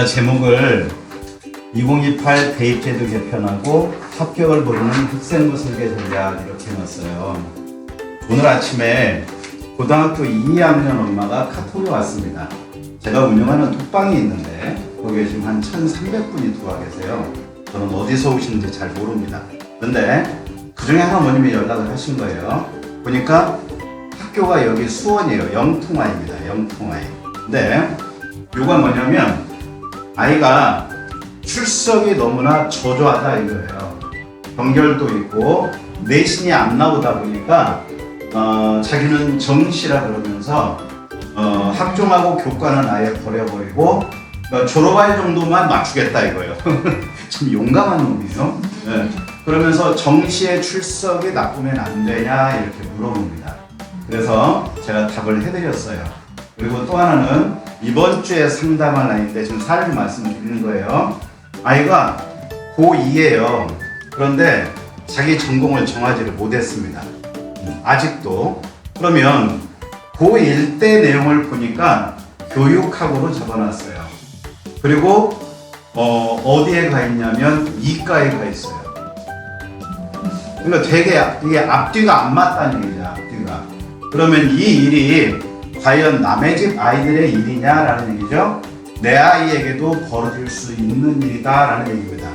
제목을 2028 대입제도 개편하고 합격을 보이는 학생부 설계 전략 이렇게 해놨어요. 오늘 아침에 고등학교 2학년 엄마가 카톡이 왔습니다. 제가 운영하는 톡방이 있는데 거기에 지금 한 1,300분이 들어와 계세요. 저는 어디서 오시는지 잘 모릅니다. 그런데 그중에 한 어머님이 연락을 하신 거예요. 보니까 학교가 여기 수원이에요. 영통아입니다. 영통아이. 근데 요가 뭐냐면 아이가 출석이 너무나 저조하다 이거예요. 경결도 있고 내신이 안 나오다 보니까 자기는 정시라 그러면서 학종하고 교과는 아예 버려버리고 졸업할 정도만 맞추겠다 이거예요. 참 용감한 놈이에요. 네. 그러면서 정시에 출석이 나쁘면 안 되냐 이렇게 물어봅니다. 그래서 제가 답을 해드렸어요. 그리고 또 하나는 이번 주에 상담할 아이인데 지금 사례를 말씀드리는 거예요. 아이가 고2예요. 그런데 자기 전공을 정하지를 못했습니다. 아직도. 그러면 고1 때 내용을 보니까 교육학으로 적어놨어요. 그리고 어디에 가 있냐면 이과에 가 있어요. 그러니까 되게 이게 앞뒤가 안 맞다는 얘기죠. 앞뒤가. 그러면 이 일이 과연 남의 집 아이들의 일이냐라는 얘기죠. 내 아이에게도 벌어질 수 있는 일이다라는 얘기입니다.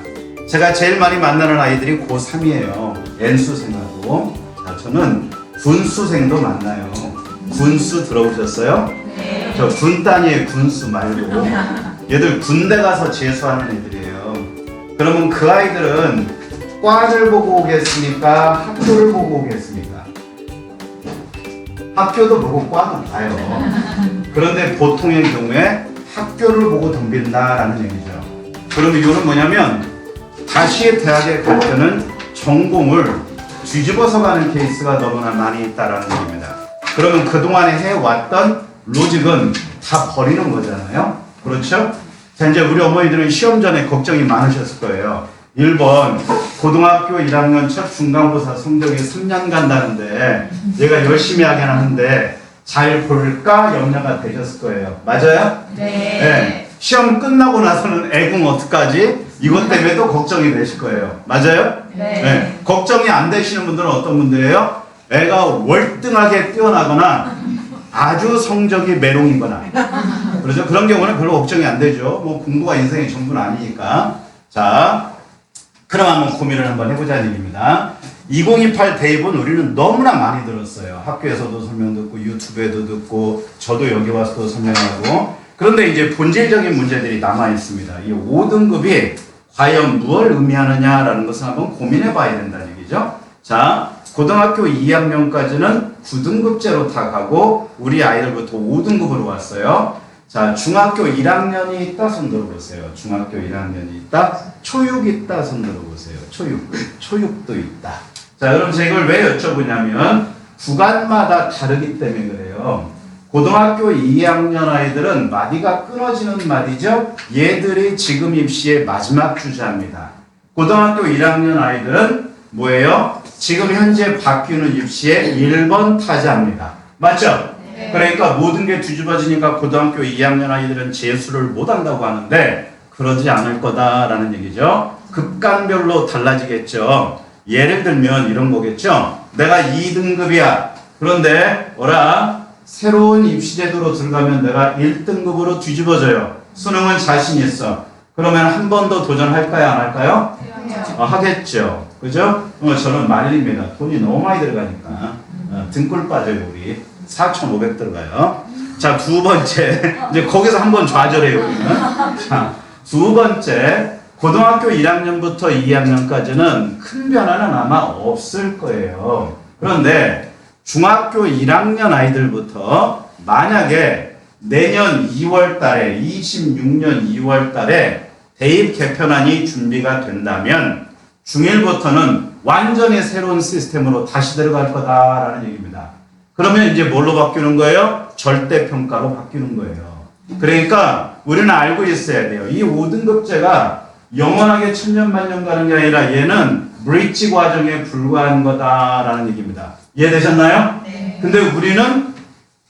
제가 제일 많이 만나는 아이들이 고3이에요. N수생하고. 자, 저는 군수생도 만나요. 군수 들어보셨어요? 네. 저 군단위의 군수 말고 얘들 군대 가서 재수하는 애들이에요. 그러면 그 아이들은 과를 보고 오겠습니까? 학교를 보고 오겠습니까? 학교도 보고 과도 가요. 그런데 보통의 경우에 학교를 보고 덤빈다라는 얘기죠. 그러면 이거는 뭐냐면 다시 대학에 갈 때는 전공을 뒤집어서 가는 케이스가 너무나 많이 있다라는 얘기입니다. 그러면 그동안에 해왔던 로직은 다 버리는 거잖아요. 그렇죠? 자, 이제 우리 어머니들은 시험 전에 걱정이 많으셨을 거예요. 1번 고등학교 1학년 첫 중간고사 성적이 3년 간다는데 얘가 열심히 하긴 하는데 잘 볼까 염려가 되셨을 거예요. 맞아요? 네. 네. 시험 끝나고 나서는 애궁 어떡하지? 이것 때문에 또 걱정이 되실 거예요. 맞아요? 네. 네. 걱정이 안 되시는 분들은 어떤 분들이에요? 애가 월등하게 뛰어나거나 아주 성적이 메롱이거나 그렇죠? 그런 경우는 별로 걱정이 안 되죠. 뭐 공부가 인생의 전부는 아니니까. 자, 그럼 한번 고민을 한번 해보자는 얘기입니다. 2028 대입은 우리는 너무나 많이 들었어요. 학교에서도 설명 듣고 유튜브에도 듣고 저도 여기 와서도 설명하고. 그런데 이제 본질적인 문제들이 남아 있습니다. 이 5등급이 과연 무엇을 의미하느냐라는 것을 한번 고민해 봐야 된다는 얘기죠. 자, 고등학교 2학년까지는 9등급제로 다 가고 우리 아이들부터 5등급으로 왔어요. 자, 중학교 1학년이 있다 손 들어보세요. 중학교 1학년이 있다. 초육 있다 손 들어보세요. 초육도 있다. 자, 그럼 제가 이걸 왜 여쭤보냐면 구간마다 다르기 때문에 그래요. 고등학교 2학년 아이들은 마디가 끊어지는 마디죠. 얘들이 지금 입시의 마지막 주자입니다. 고등학교 1학년 아이들은 뭐예요? 지금 현재 바뀌는 입시의 1번 타자입니다. 맞죠? 네. 그러니까 모든 게 뒤집어지니까 고등학교 2학년 아이들은 재수를 못한다고 하는데 그러지 않을 거다라는 얘기죠. 급간별로 달라지겠죠. 예를 들면 이런 거겠죠. 내가 2등급이야. 그런데 새로운 입시제도로 들어가면 내가 1등급으로 뒤집어져요. 수능은 자신 있어. 그러면 한 번 더 도전할까요? 안 할까요? 하겠죠. 그죠? 저는 말립니다. 돈이 너무 많이 들어가니까. 등골 빠져요, 우리. 4,500 들어가요. 자, 두 번째. 이제 거기서 한번 좌절해요, 우리는. 자, 두 번째. 고등학교 1학년부터 2학년까지는 큰 변화는 아마 없을 거예요. 그런데 중학교 1학년 아이들부터 만약에 내년 2월 달에, 26년 2월 달에 대입 개편안이 준비가 된다면 중1부터는 완전히 새로운 시스템으로 다시 들어갈 거다라는 얘기입니다. 그러면 이제 뭘로 바뀌는 거예요? 절대평가로 바뀌는 거예요. 그러니까 우리는 알고 있어야 돼요. 이 5등급제가 영원하게 천년만년 가는 게 아니라 얘는 브릿지 과정에 불과한 거다라는 얘기입니다. 이해되셨나요? 네. 근데 우리는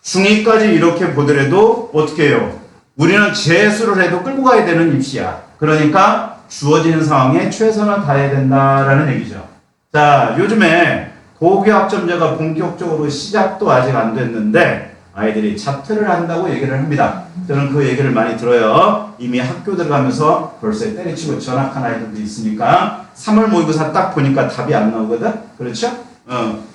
중2까지 이렇게 보더라도 어떻게 해요? 우리는 재수를 해도 끌고 가야 되는 입시야. 그러니까 주어진 상황에 최선을 다해야 된다라는 얘기죠. 자, 요즘에 고교학점제가 본격적으로 시작도 아직 안 됐는데 아이들이 자퇴를 한다고 얘기를 합니다. 저는 그 얘기를 많이 들어요. 이미 학교 들어가면서 벌써 때리치고 전학한 아이들도 있으니까 3월 모의고사 딱 보니까 답이 안 나오거든? 그렇죠?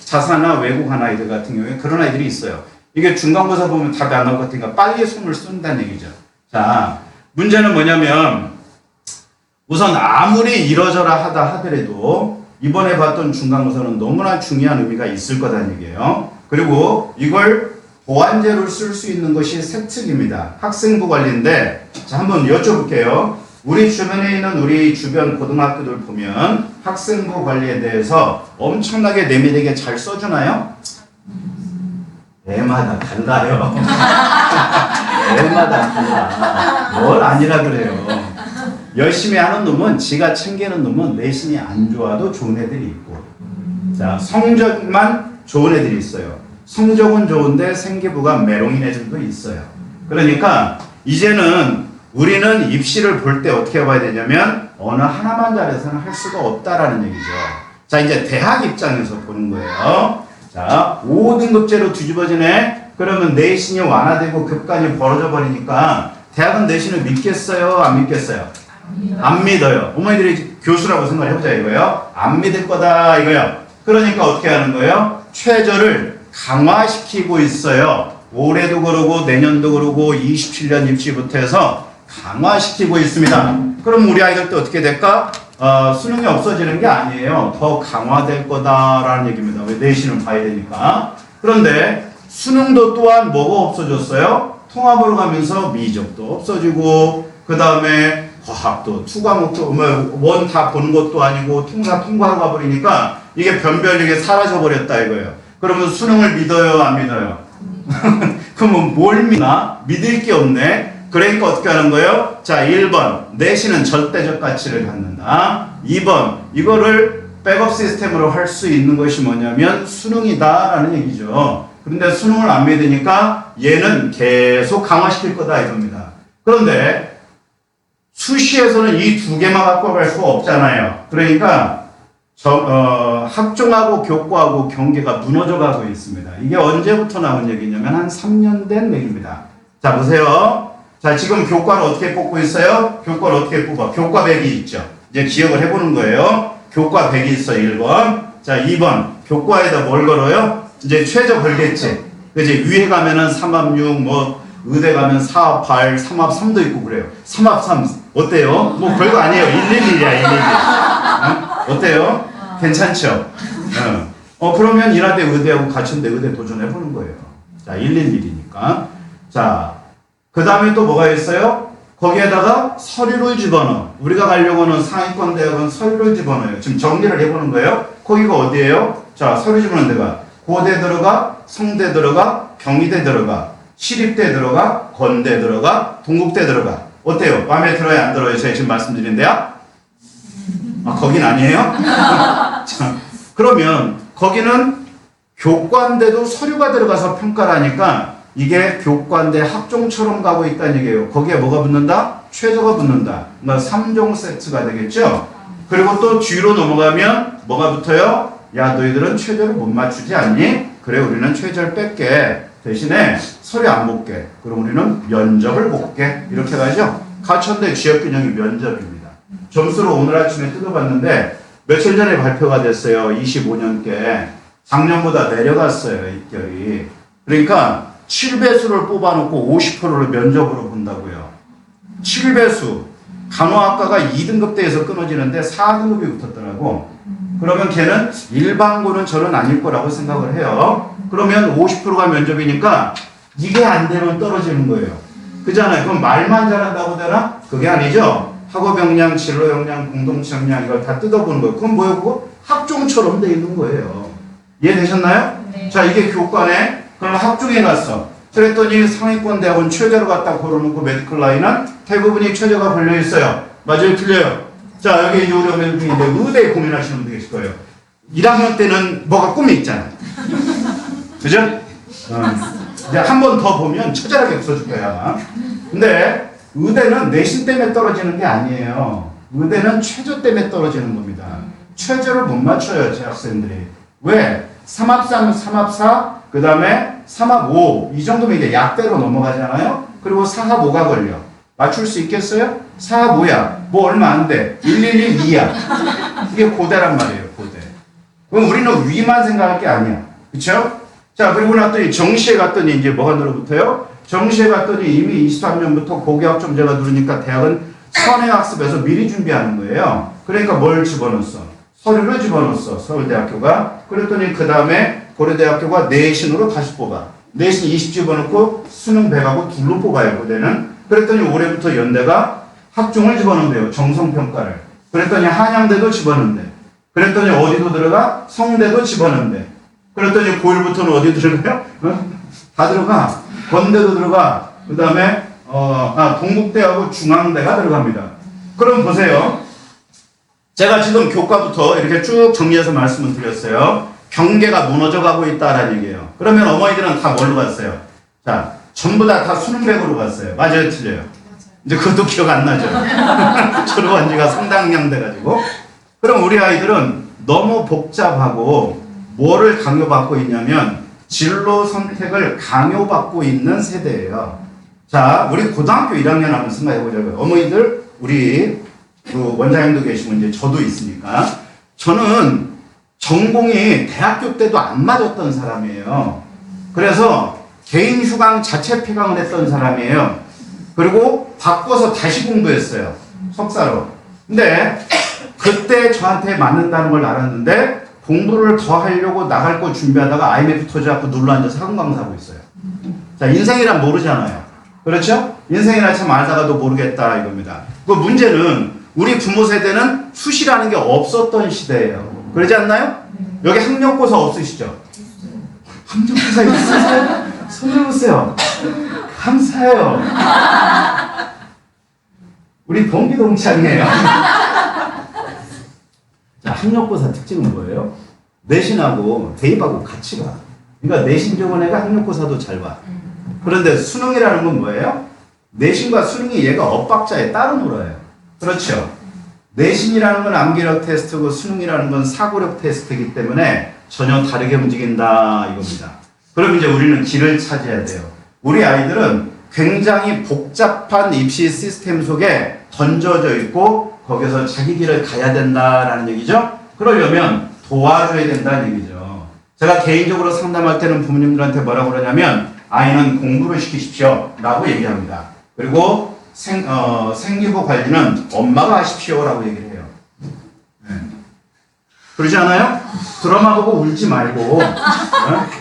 자사나 외국한 아이들 같은 경우에 그런 아이들이 있어요. 이게 중간고사 보면 답이 안 나올 것 같으니까 빨리 손을 쓴다는 얘기죠. 자, 문제는 뭐냐면 우선 아무리 이러저러 하다 하더라도 이번에 봤던 중간고사는 너무나 중요한 의미가 있을 거다는 얘기예요. 그리고 이걸 보완제로 쓸 수 있는 것이 세특입니다. 학생부 관리인데 자, 한번 여쭤볼게요. 우리 주변에 있는 우리 주변 고등학교들 보면 학생부 관리에 대해서 엄청나게 내밀하게 잘 써주나요? 애마다 달라요. 애마다 달라. 뭘 아니라 그래요. 열심히 하는 놈은 지가 챙기는 놈은 내신이 안 좋아도 좋은 애들이 있고 자 성적만 좋은 애들이 있어요. 성적은 좋은데 생기부가 메롱인 애들도 있어요. 그러니까 이제는 우리는 입시를 볼 때 어떻게 봐야 되냐면 어느 하나만 잘해서는 할 수가 없다라는 얘기죠. 자 이제 대학 입장에서 보는 거예요. 자 5등급제로 뒤집어지네. 그러면 내신이 완화되고 급간이 벌어져 버리니까 대학은 내신을 믿겠어요? 안 믿겠어요? 안 믿어요. 어머니들이 교수라고 생각을 해보자 이거예요. 안 믿을 거다 이거예요. 그러니까 어떻게 하는 거예요? 최저를 강화시키고 있어요. 올해도 그러고 내년도 그러고 27년 입시부터 해서 강화시키고 있습니다. 그럼 우리 아이들도 어떻게 될까? 수능이 없어지는 게 아니에요. 더 강화될 거다라는 얘기입니다. 왜 내신을 봐야 되니까. 그런데 수능도 또한 뭐가 없어졌어요? 통합으로 가면서 미적도 없어지고 그 다음에 과학도 투 과목도 원 다 보는 것도 아니고 통사 통과로 가버리니까 이게 변별력이 사라져 버렸다 이거예요. 그러면 수능을 믿어요 안 믿어요? 그러면 뭘 믿나? 믿을 게 없네. 그러니까 어떻게 하는 거예요? 자 1번 내신은 절대적 가치를 갖는다. 2번 이거를 백업 시스템으로 할 수 있는 것이 뭐냐면 수능이다 라는 얘기죠. 그런데 수능을 안 믿으니까 얘는 계속 강화시킬 거다 이겁니다. 그런데 수시에서는 이 두 개만 갖고 갈 수가 없잖아요. 그러니까 학종하고 교과하고 경계가 무너져 가고 있습니다. 이게 언제부터 나온 얘기냐면 한 3년 된 얘기입니다. 자 보세요. 자 지금 교과를 어떻게 뽑고 있어요? 교과를 어떻게 뽑아? 교과 100이 있죠. 이제 기억을 해보는 거예요. 교과 100이 있어 1번. 자 2번 교과에다 뭘 걸어요? 이제 최저 걸겠지. 그지 위에 가면은 3합6 뭐 의대 가면 4합 8, 3합 3도 있고 그래요. 3합 3 어때요? 뭐 별거 아니에요. 111이야 111. 어때요? 괜찮죠? 그러면 인하대 의대하고 가천대 의대 도전해보는 거예요. 자 111이니까. 자 그 다음에 또 뭐가 있어요? 거기에다가 서류를 집어넣어. 우리가 가려고 하는 상위권 대학은 서류를 집어넣어요. 지금 정리를 해보는 거예요. 거기가 어디예요? 자 서류 집어넣는 데가 고대 들어가, 성대 들어가, 경희대 들어가, 시립대 들어가, 건대 들어가, 동국대 들어가. 어때요? 마음에 들어요? 안 들어요? 제가 지금 말씀드린 데야? 거긴 아니에요? 자, 그러면 거기는 교과인데도 서류가 들어가서 평가를 하니까 이게 교과인데 학종처럼 가고 있다는 얘기예요. 거기에 뭐가 붙는다? 최저가 붙는다. 그러니까 3종 세트가 되겠죠? 그리고 또 뒤로 넘어가면 뭐가 붙어요? 야 너희들은 최저를 못 맞추지 않니? 그래 우리는 최저를 뺄게. 대신에 서류 안 볼게. 그럼 우리는 면접을 볼게. 이렇게 가죠? 가천대 지역균형이 면접입니다. 점수를 오늘 아침에 뜯어봤는데 며칠 전에 발표가 됐어요. 25년께. 작년보다 내려갔어요. 입결이. 그러니까 7배수를 뽑아놓고 50%를 면접으로 본다고요. 7배수. 간호학과가 2등급대에서 끊어지는데 4등급이 붙었더라고. 그러면 걔는 일반고는 저는 아닐 거라고 생각을 해요. 그러면 50%가 면접이니까 이게 안 되면 떨어지는 거예요. 그잖아요. 그럼 말만 잘한다고 되나? 그게 아니죠. 학업 역량, 진로 역량, 공동체 역량 이걸 다 뜯어보는 거예요. 그건 뭐예요? 그거 학종처럼 돼 있는 거예요. 이해되셨나요? 네. 자 이게 교과네. 그럼 학종에 갔어. 그랬더니 상위권 대학은 최저로 갖다 걸어놓고 메디컬 라인은 대부분이 최저가 걸려 있어요. 맞아요? 틀려요? 자 여기 이제 우리 어머니 중에 의대 고민하시는 분들 계실 거예요. 1학년 때는 뭐가 꿈이 있잖아요. 그죠? 이제 한 번 더 보면 처절하게 웃어줄 거야. 근데 의대는 내신 때문에 떨어지는 게 아니에요. 의대는 최저 때문에 떨어지는 겁니다. 최저를 못 맞춰요, 제 학생들이. 왜? 3합3, 3합4, 그 다음에 3합5. 이 정도면 이제 약대로 넘어가잖아요? 그리고 4합 5가 걸려. 맞출 수 있겠어요? 4합 5야. 뭐 얼마 안 돼. 111, 2야. 이게 고대란 말이에요, 고대. 그럼 우리는 위만 생각할 게 아니야. 그쵸? 자, 그리고 났더니 정시에 갔더니 이제 뭐가 늘어붙어요? 정시에 갔더니 이미 23년부터 고교학점제가 누르니까 대학은 선행학습에서 미리 준비하는 거예요. 그러니까 뭘 집어넣었어? 서류를 집어넣었어, 서울대학교가. 그랬더니 그 다음에 고려대학교가 내신으로 다시 뽑아. 내신 20 집어넣고 수능 100하고 둘로 뽑아요, 고대는. 그랬더니 올해부터 연대가 학종을 집어넣는데요, 정성평가를. 그랬더니 한양대도 집어넣는데. 그랬더니 어디도 들어가? 성대도 집어넣는데. 그랬더니 고1부터는 어디 들어가요? 다 들어가. 건대도 들어가. 그 다음에 동국대하고 중앙대가 들어갑니다. 그럼 보세요. 제가 지금 교과부터 이렇게 쭉 정리해서 말씀을 드렸어요. 경계가 무너져 가고 있다라는 얘기예요. 그러면 어머니들은 다 뭘로 갔어요? 자, 전부 다 수능 100으로 갔어요. 맞아요, 틀려요? 이제 그것도 기억 안 나죠? 졸업한 지가 상당량 돼가지고. 그럼 우리 아이들은 너무 복잡하고 뭐를 강요받고 있냐면 진로 선택을 강요받고 있는 세대예요. 자, 우리 고등학교 1학년 한번 생각해보자고요. 어머니들, 우리 그 원장님도 계시고 이제 저도 있으니까 저는 전공이 대학교 때도 안 맞았던 사람이에요. 그래서 개인 휴강 자체 폐강을 했던 사람이에요. 그리고 바꿔서 다시 공부했어요. 석사로. 근데 그때 저한테 맞는다는 걸 알았는데 공부를 더 하려고 나갈 거 준비하다가 IMF 터져갖고 눌러앉아서 학원 강사하고 있어요. 자, 인생이란 모르잖아요. 그렇죠? 인생이란 참 알다가도 모르겠다 이겁니다. 그 문제는 우리 부모 세대는 수시라는 게 없었던 시대예요. 그러지 않나요? 여기 학력고사 없으시죠? 학력고사 있으세요? 손 들어보세요. 감사해요. 우리 동기동창이에요. 자, 학력고사 특징은 뭐예요? 내신하고 대입하고 같이 가. 그러니까 내신 좋은 애가 학력고사도 잘 봐. 그런데 수능이라는 건 뭐예요? 내신과 수능이 얘가 엇박자에 따로 놀아요. 그렇죠? 내신이라는 건 암기력 테스트고 수능이라는 건 사고력 테스트이기 때문에 전혀 다르게 움직인다 이겁니다. 그럼 이제 우리는 길을 찾아야 돼요. 우리 아이들은 굉장히 복잡한 입시 시스템 속에 던져져 있고 거기서 자기 길을 가야 된다라는 얘기죠. 그러려면 도와줘야 된다는 얘기죠. 제가 개인적으로 상담할 때는 부모님들한테 뭐라고 그러냐면 아이는 공부를 시키십시오 라고 얘기합니다. 그리고 생기부 관리는 엄마가 하십시오 라고 얘기를 해요. 네. 그러지 않아요? 드라마 보고 울지 말고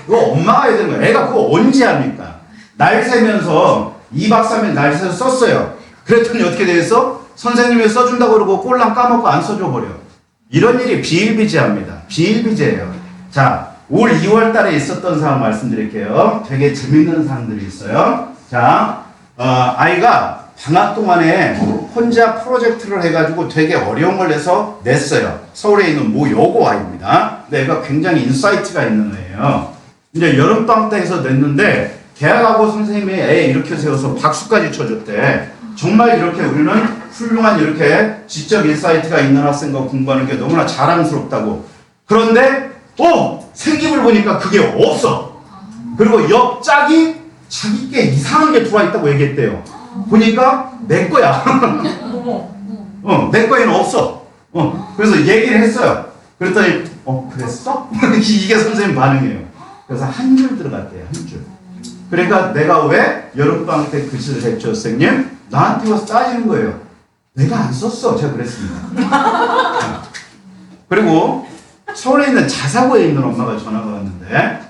그거 엄마가 해야 되는 거예요. 애가 그거 언제 합니까? 날 새면서 2박 3일 날 새서 썼어요. 그랬더니 어떻게 되겠어? 선생님이 써준다고 그러고 꼴랑 까먹고 안 써줘 버려. 이런 일이 비일비재합니다. 비일비재예요. 자, 올 2월 달에 있었던 상황 말씀드릴게요. 되게 재밌는 사람들이 있어요. 자, 아이가 방학 동안에 혼자 프로젝트를 해가지고 되게 어려운 걸 냈어요. 서울에 있는 모 여고 아이입니다. 근데 애가 굉장히 인사이트가 있는 애예요. 이제 여름방학 때 해서 냈는데 대학하고 선생님이 애 이렇게 세워서 박수까지 쳐줬대. 정말 이렇게 우리는 훌륭한 이렇게 지적 인사이트가 있는 학생과 공부하는 게 너무나 자랑스럽다고. 그런데 생김을 보니까 그게 없어. 그리고 옆 짝이 자기께 이상한 게 들어와 있다고 얘기했대요. 보니까 내 거야. 내 거에는 없어. 그래서 얘기를 했어요. 그랬더니 그랬어? 이게 선생님 반응이에요. 그래서 한 줄 들어갔대요. 한 줄. 그러니까 내가 왜 여름방학 때 글씨를 했죠, 선생님? 나한테 와서 따지는 거예요. 내가 안 썼어. 제가 그랬습니다. 그리고 서울에 있는 자사고에 있는 엄마가 전화가 왔는데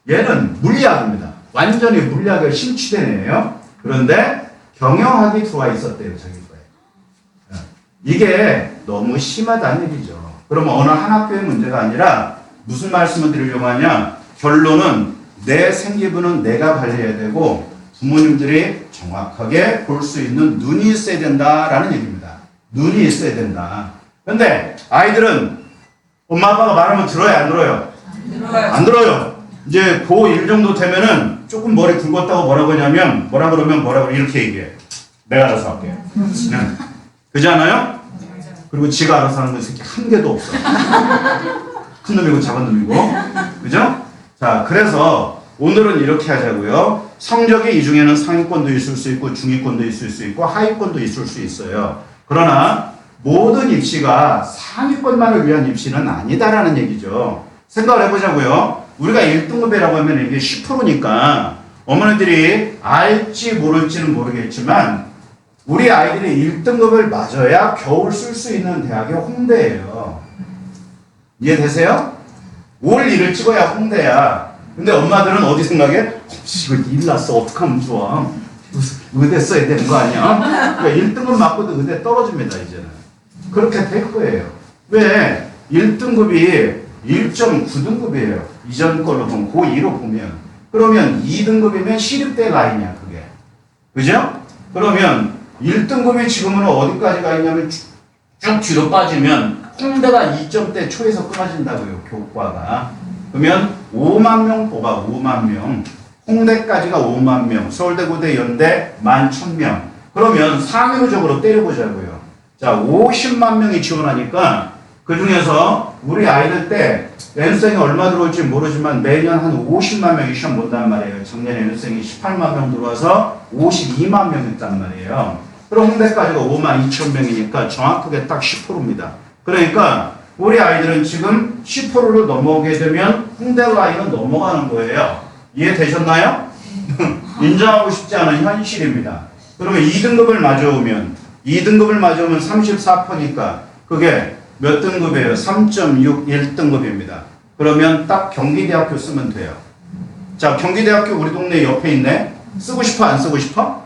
얘는 물리학입니다. 완전히 물리학을 심취된 애예요. 그런데 경영학이 들어와 있었대요. 자기 거에. 이게 너무 심하다는 얘기죠. 그러면 어느 한 학교의 문제가 아니라 무슨 말씀을 드리려고 하냐. 결론은 내 생기부는 내가 관리해야 되고 부모님들이 정확하게 볼 수 있는 눈이 있어야 된다라는 얘기입니다. 눈이 있어야 된다. 그런데 아이들은 엄마 아빠가 말하면 들어요, 안 들어요? 안 들어요. 이제 고1 정도 되면은 조금 머리 굵었다고 뭐라고 하냐면 뭐라 그러면 이렇게 얘기해. 내가 알아서 할게. 그렇지 않아요? 그리고 지가 알아서 하는 건 새끼 한 개도 없어. 큰 놈이고 작은 놈이고. 그죠? 자, 그래서 오늘은 이렇게 하자고요. 성적이 이 중에는 상위권도 있을 수 있고 중위권도 있을 수 있고 하위권도 있을 수 있어요. 그러나 모든 입시가 상위권만을 위한 입시는 아니다라는 얘기죠. 생각을 해보자고요. 우리가 1등급이라고 하면 이게 10%니까 어머니들이 알지 모를지는 모르겠지만 우리 아이들이 1등급을 맞아야 겨울 쓸 수 있는 대학이 홍대예요. 이해되세요? 올 1을 찍어야 홍대야. 근데 엄마들은 어디 생각해? 이거 일 났어. 어떡하면 좋아. 의대 써야 되는 거 아니야? 그러니까 1등급 맞고도 의대 떨어집니다, 이제는. 그렇게 될 거예요. 왜? 1등급이 1.9등급이에요. 이전 걸로 보면, 고2로 보면. 그러면 2등급이면 시립대 라인이야, 그게. 그죠? 그러면 1등급이 지금은 어디까지 가 있냐면 쭉 뒤로 빠지면 홍대가 2점대 초에서 끊어진다고요, 교과가. 그러면 5만 명 뽑아, 5만 명. 홍대까지가 5만 명, 서울대, 고대, 연대 11,000명. 그러면 상위적으로 때려보자고요. 자, 50만 명이 지원하니까 그 중에서 우리 아이들 때 N생이 얼마 들어올지 모르지만 매년 한 50만 명이 시험 본단 말이에요. 작년에 N생이 18만 명 들어와서 52만 명이었단 말이에요. 그럼 홍대까지가 5만 2천 명이니까 정확하게 딱 10%입니다. 그러니까 우리 아이들은 지금 10%를 넘어오게 되면 홍대 라인은 넘어가는 거예요. 이해되셨나요? 인정하고 싶지 않은 현실입니다. 그러면 2등급을 맞아오면 34%니까 그게 몇 등급이에요? 3.61등급입니다. 그러면 딱 경기대학교 쓰면 돼요. 자, 경기대학교 우리 동네 옆에 있네. 쓰고 싶어 안 쓰고 싶어?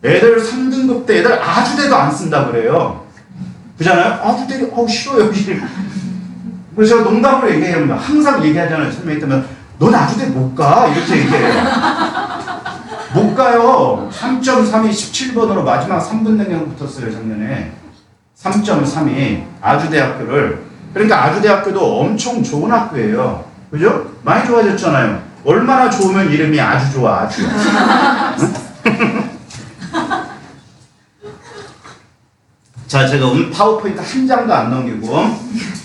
애들 3등급 때 애들 아주대도 안 쓴다 그래요. 그잖아요? 아주대 싫어요. 그래서 제가 농담으로 얘기해요. 항상 얘기하잖아요. 설명회 때면 넌 아주대 못 가. 이렇게 얘기해요. 못 가요. 3.3이 17번으로 마지막 3분 능력 붙었어요. 작년에. 3.3이 아주대학교를. 그러니까 아주대학교도 엄청 좋은 학교예요. 그죠? 많이 좋아졌잖아요. 얼마나 좋으면 이름이 아주 좋아. 아주. 자, 제가 오늘 파워포인트 한 장도 안 넘기고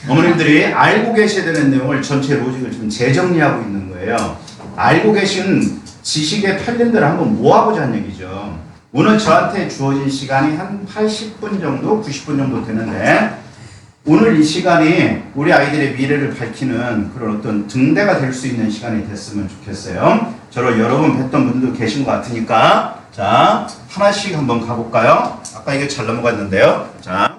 어머님들이 알고 계셔야 되는 내용을 전체 로직을 지금 재정리하고 있는 거예요. 알고 계신 지식의 편린들을 한번 모아보자는 얘기죠. 오늘 저한테 주어진 시간이 한 80분 정도, 90분 정도 되는데 오늘 이 시간이 우리 아이들의 미래를 밝히는 그런 어떤 등대가 될 수 있는 시간이 됐으면 좋겠어요. 저를 여러 번 뵀던 분들도 계신 것 같으니까 자, 하나씩 한번 가볼까요? 아까 이게 잘 넘어갔는데요. 자,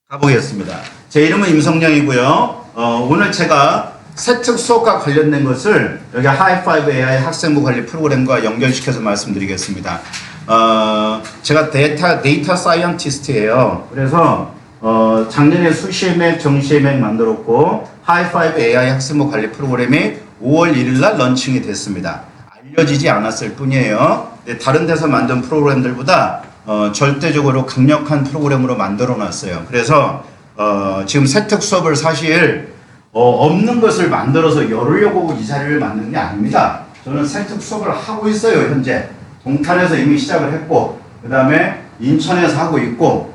가보겠습니다. 제 이름은 임성량이고요. 오늘 제가 세특 수업과 관련된 것을 여기 하이파이브 AI 학생부 관리 프로그램과 연결시켜서 말씀드리겠습니다. 제가 데이터 사이언티스트예요. 그래서 작년에 수시엠액, 정시엠액 만들었고 하이파이브 AI 학생부 관리 프로그램이 5월 1일 날 런칭이 됐습니다. 알려지지 않았을 뿐이에요. 다른 데서 만든 프로그램들보다 절대적으로 강력한 프로그램으로 만들어 놨어요. 그래서 지금 세특 수업을 사실 없는 것을 만들어서 열으려고 이 자리를 만든 게 아닙니다. 저는 세특 수업을 하고 있어요. 현재 동탄에서 이미 시작을 했고 그 다음에 인천에서 하고 있고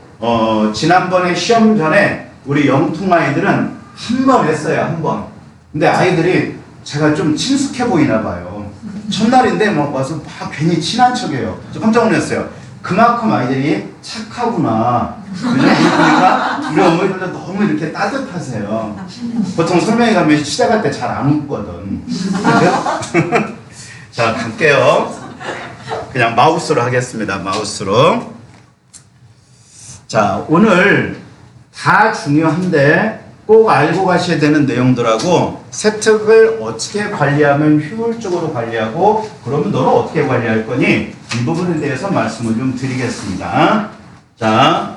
지난번에 시험 전에 우리 영통 아이들은 한 번 했어요. 한 번. 근데 아이들이 제가 좀 친숙해 보이나 봐요. 첫날인데 막 와서 막 괜히 친한 척해요. 저 깜짝 놀랐어요. 그만큼 아이들이 착하구나. 그러니까 우리 어머니들도 너무 이렇게 따뜻하세요. 보통 설명회 가면 시작할 때 잘 안 웃거든. 자, 갈게요. 그냥 마우스로 하겠습니다. 마우스로. 자, 오늘 다 중요한데 꼭 알고 가셔야 되는 내용들하고 세특을 어떻게 관리하면 효율적으로 관리하고 그러면 너는 어떻게 관리할 거니? 이 부분에 대해서 말씀을 좀 드리겠습니다. 자,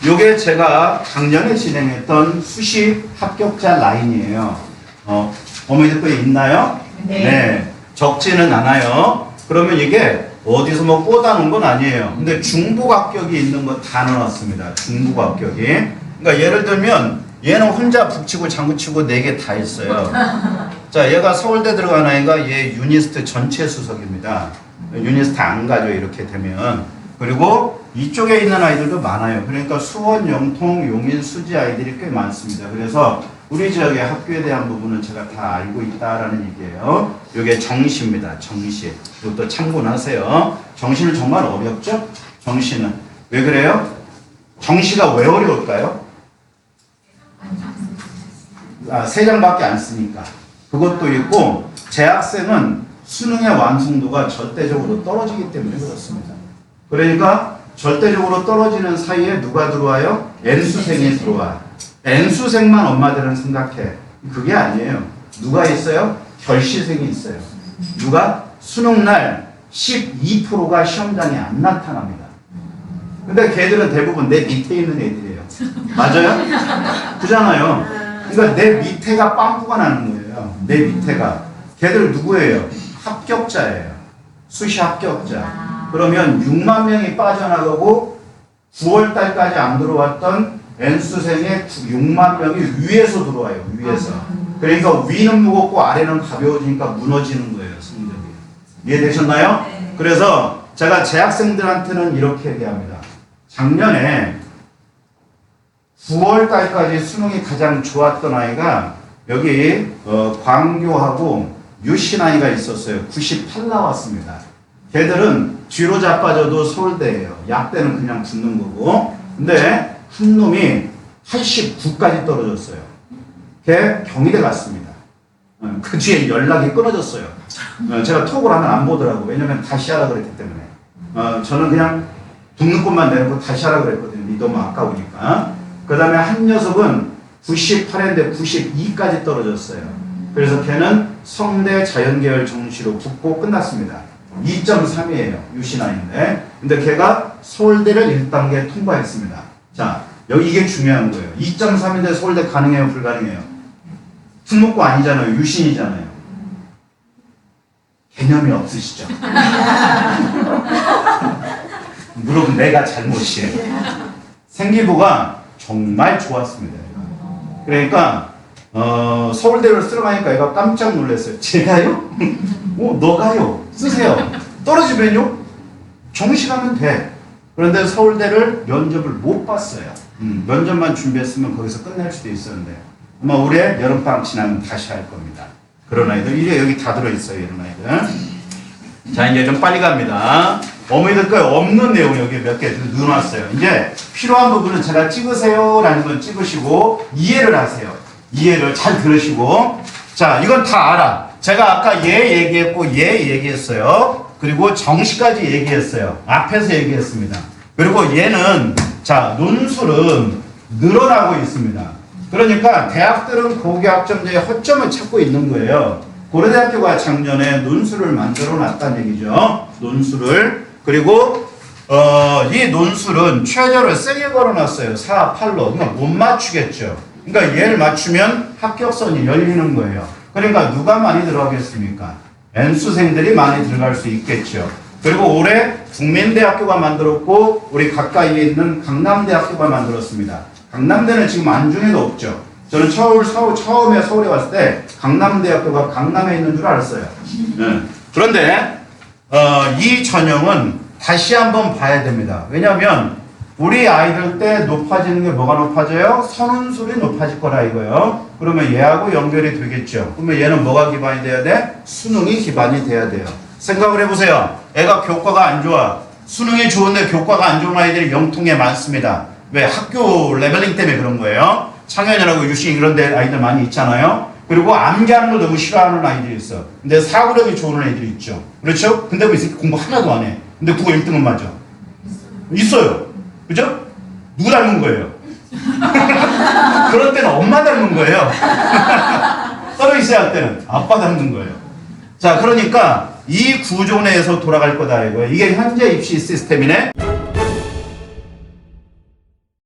요게 제가 작년에 진행했던 수시 합격자 라인이에요. 어머니들 거 있나요? 네. 적지는 않아요. 그러면 이게 어디서 뭐 꽂아놓은 건 아니에요. 근데 중복 합격이 있는 거 다 넣어놨습니다. 중복 합격이. 그러니까 예를 들면 얘는 혼자 북치고 장구치고 4개 다 있어요. 자, 얘가 서울대 들어간 아이가 얘 유니스트 전체 수석입니다. 유니스트 안 가죠, 이렇게 되면. 그리고 이쪽에 있는 아이들도 많아요. 그러니까 수원, 영통, 용인, 수지 아이들이 꽤 많습니다. 그래서 우리 지역의 학교에 대한 부분은 제가 다 알고 있다라는 얘기예요. 이게 정시입니다. 정시. 이것도 참고하세요. 정시는 정말 어렵죠? 정시는. 왜 그래요? 정시가 왜 어려울까요? 3장밖에 안 쓰니까. 그것도 있고 재학생은 수능의 완성도가 절대적으로 떨어지기 때문에 그렇습니다. 그러니까 절대적으로 떨어지는 사이에 누가 들어와요? N수생이 들어와. N수생만 엄마들은 생각해. 그게 아니에요. 누가 있어요? 결시생이 있어요. 누가? 수능날 12%가 시험장에 안 나타납니다. 근데 걔들은 대부분 내 밑에 있는 애들이에요. 맞아요? 그잖아요. 그러니까 내 밑에가 빵꾸가 나는 거예요. 내 밑에가. 걔들 누구예요? 합격자예요. 수시 합격자. 그러면 6만 명이 빠져나가고 9월 달까지 안 들어왔던 N수생의 6만 명이 위에서 들어와요. 위에서. 그러니까 위는 무겁고 아래는 가벼워지니까 무너지는 거예요. 성적이. 이해되셨나요? 그래서 제가 재학생들한테는 이렇게 얘기합니다. 작년에 9월 달까지 수능이 가장 좋았던 아이가 여기 광교하고 유신 아이가 있었어요. 98 나왔습니다. 걔들은 뒤로 자빠져도 서울대예요. 약대는 그냥 붙는 거고. 근데 한 놈이 89까지 떨어졌어요. 걔 경희대 갔습니다. 그 뒤에 연락이 끊어졌어요. 제가 톡을 하면 안 보더라고. 왜냐면 다시 하라 그랬기 때문에. 저는 그냥 등록금만 내놓고 다시 하라 그랬거든요. 너무 아까우니까. 그 다음에 한 녀석은 98인데 92까지 떨어졌어요. 그래서 걔는 성대 자연계열 정시로 붙고 끝났습니다. 2.3이에요. 유신아인데. 근데 걔가 서울대를 1단계 통과했습니다. 자, 여기 이게 중요한 거예요. 2.3인데 서울대 가능해요? 불가능해요? 특목고 아니잖아요. 유신이잖아요. 개념이 없으시죠? 물어보면 내가 잘못이에요. 생기부가 정말 좋았습니다. 그러니까 서울대를 쓰러가니까 얘가 깜짝 놀랐어요. 제가요? 너가요? 쓰세요. 떨어지면요? 정시가면 돼. 그런데 서울대를 면접을 못 봤어요. 면접만 준비했으면 거기서 끝낼 수도 있었는데 아마 올해 여름방학 지나면 다시 할 겁니다. 그런 아이들 이제 여기 다 들어있어요. 이런 아이들. 자, 이제 좀 빨리 갑니다. 어머니들 거에 없는 내용 여기 몇 개 넣어놨어요. 이제 필요한 부분은 제가 찍으세요 라는 건 찍으시고 이해를 하세요. 이해를 잘 들으시고. 자, 이건 다 알아. 제가 아까 얘 얘기했고 얘 얘기했어요. 그리고 정시까지 얘기했어요. 앞에서 얘기했습니다. 그리고 얘는 자, 논술은 늘어나고 있습니다. 그러니까 대학들은 고교학점제의 허점을 찾고 있는 거예요. 고려대학교가 작년에 논술을 만들어 놨다는 얘기죠. 논술을. 그리고 이 논술은 최저를 세게 걸어놨어요. 4, 8로. 그러니까 못 맞추겠죠. 그러니까 얘를 맞추면 합격선이 열리는 거예요. 그러니까 누가 많이 들어가겠습니까? N수생들이 많이 들어갈 수 있겠죠. 그리고 올해 국민대학교가 만들었고 우리 가까이에 있는 강남대학교가 만들었습니다. 강남대는 지금 안중에도 없죠. 저는 처음에 서울에 왔을 때 강남대학교가 강남에 있는 줄 알았어요. 그런데 이 전형은 다시 한번 봐야 됩니다. 왜냐하면 우리 아이들 때 높아지는 게 뭐가 높아져요? 선운술이 높아질 거라 이거예요. 그러면 얘하고 연결이 되겠죠. 그러면 얘는 뭐가 기반이 돼야 돼? 수능이 기반이 돼야 돼요. 생각을 해보세요. 애가 교과가 안 좋아. 수능이 좋은데 교과가 안 좋은 아이들이 영통에 많습니다. 왜? 학교 레벨링 때문에 그런 거예요. 창현이라고 유신 이런 데 아이들 많이 있잖아요. 그리고 암기하는 걸 너무 싫어하는 아이들이 있어. 근데 사고력이 좋은 애들이 있죠. 그렇죠? 근데 왜 공부 하나도 안 해? 근데 국어 1등은 맞아. 있어요. 그죠? 누구 닮은 거예요? 그럴 때는 엄마 닮은 거예요. 떨어 있어야 할 때는 아빠 닮은 거예요. 자, 그러니까 이 구조 내에서 돌아갈 거다 이거예요. 이게 현재 입시 시스템이네.